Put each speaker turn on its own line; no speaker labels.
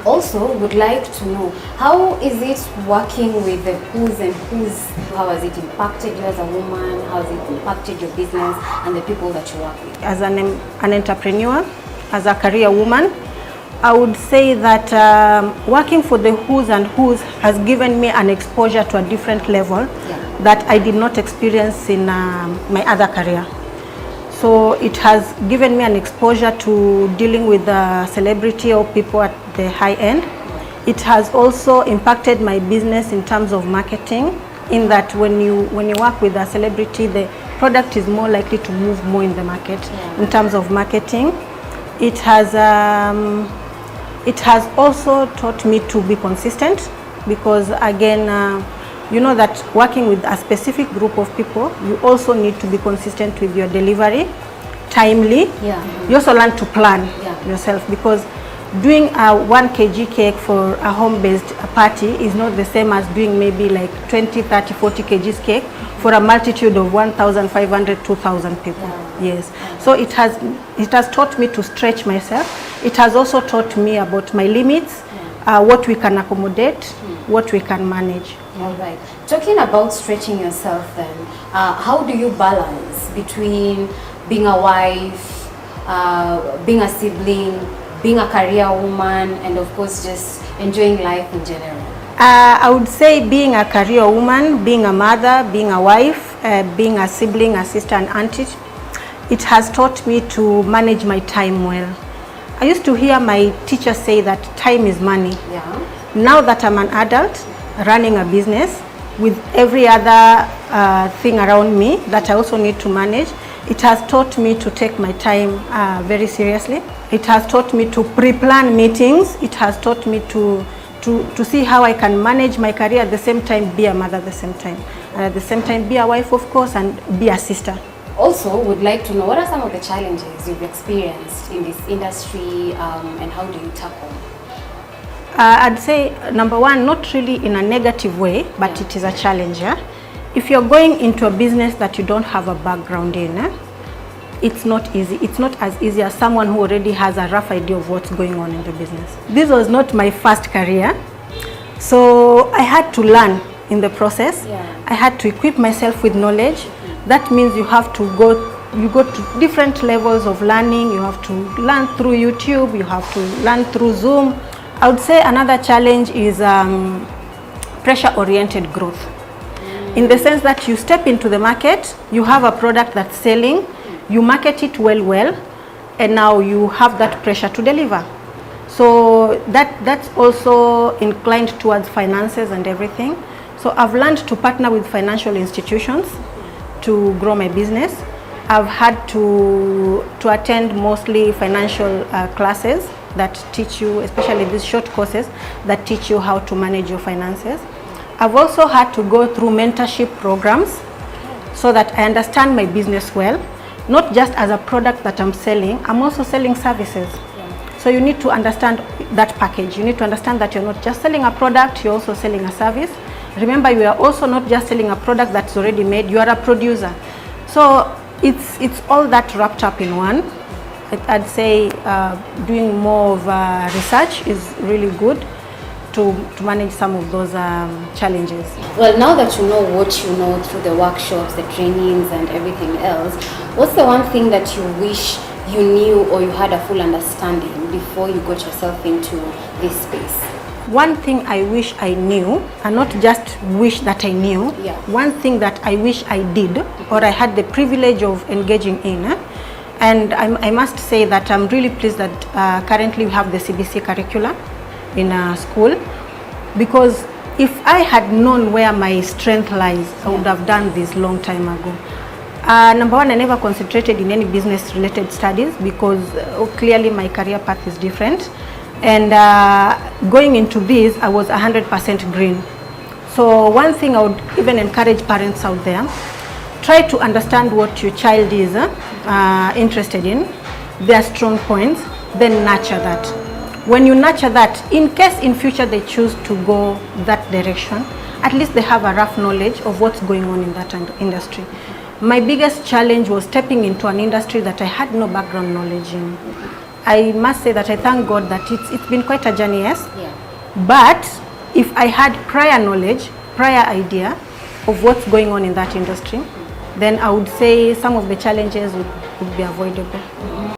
also would like to know, how is it working with the who's and who's? How has it impacted you as a woman? How has it impacted your business and the people that you work with?
As an entrepreneur, as a career woman, I would say that working for the who's and who's has given me an exposure to a different level that I did not experience in my other career. So it has given me an exposure to dealing with celebrity or people at the high end. It has also impacted my business in terms of marketing, in that when you work with a celebrity, the product is more likely to move more in the market. In terms of marketing, it has also taught me to be consistent, because again, you know that working with a specific group of people, you also need to be consistent with your delivery, timely. You also learn to plan yourself, because doing a 1 kg cake for a home-based party is not the same as doing maybe like 20, 30, 40 kgs cake for a multitude of 1,500, 2,000 people. Yes. So it has taught me to stretch myself. It has also taught me about my limits, what we can accommodate, what we can manage.
All right. Talking about stretching yourself then, how do you balance between being a wife, being a sibling, being a career woman, and of course just enjoying life in general?
I would say being a career woman, being a mother, being a wife, being a sibling, a sister, and auntie, it has taught me to manage my time well. I used to hear my teacher say that time is money. Now that I'm an adult running a business with every other thing around me that I also need to manage, it has taught me to take my time very seriously. It has taught me to pre-plan meetings. It has taught me to see how I can manage my career at the same time, be a mother at the same time, and at the same time be a wife, of course, and be a sister.
Also, would like to know, what are some of the challenges you've experienced in this industry, and how do you tackle?
I'd say number one, not really in a negative way, but it is a challenge. If you're going into a business that you don't have a background in, it's not easy. It's not as easy as someone who already has a rough idea of what's going on in the business. This was not my first career, so I had to learn in the process. I had to equip myself with knowledge. That means you have to go to different levels of learning. You have to learn through YouTube, you have to learn through Zoom. I would say another challenge is pressure-oriented growth. In the sense that you step into the market, you have a product that's selling, you market it well, and now you have that pressure to deliver. So that's also inclined towards finances and everything. So I've learned to partner with financial institutions to grow my business. I've had to attend mostly financial classes that teach you, especially these short courses that teach you how to manage your finances. I've also had to go through mentorship programs so that I understand my business well, not just as a product that I'm selling, I'm also selling services. So you need to understand that package. You need to understand that you're not just selling a product, you're also selling a service. Remember, you are also not just selling a product that's already made, you are a producer. So it's all that wrapped up in one. I'd say doing more of research is really good to manage some of those challenges.
Well, now that you know what you know through the workshops, the trainings and everything else, what's the one thing that you wish you knew or you had a full understanding before you got yourself into this space?
One thing I wish I knew, and not just wish that I knew, one thing that I wish I did or I had the privilege of engaging in, and I must say that I'm really pleased that currently we have the CBC curriculum in school, because if I had known where my strength lies, I would have done this long time ago. Number one, I never concentrated in any business related studies because clearly my career path is different. And going into this, I was 100% green. So one thing I would even encourage parents out there, try to understand what your child is interested in, their strong points, then nurture that. When you nurture that, in case in future they choose to go that direction, at least they have a rough knowledge of what's going on in that industry. My biggest challenge was stepping into an industry that I had no background knowledge in. I must say that I thank God that it's been quite a journey, yes.
Yeah.
But if I had prior knowledge, prior idea of what's going on in that industry, then I would say some of the challenges would be avoidable.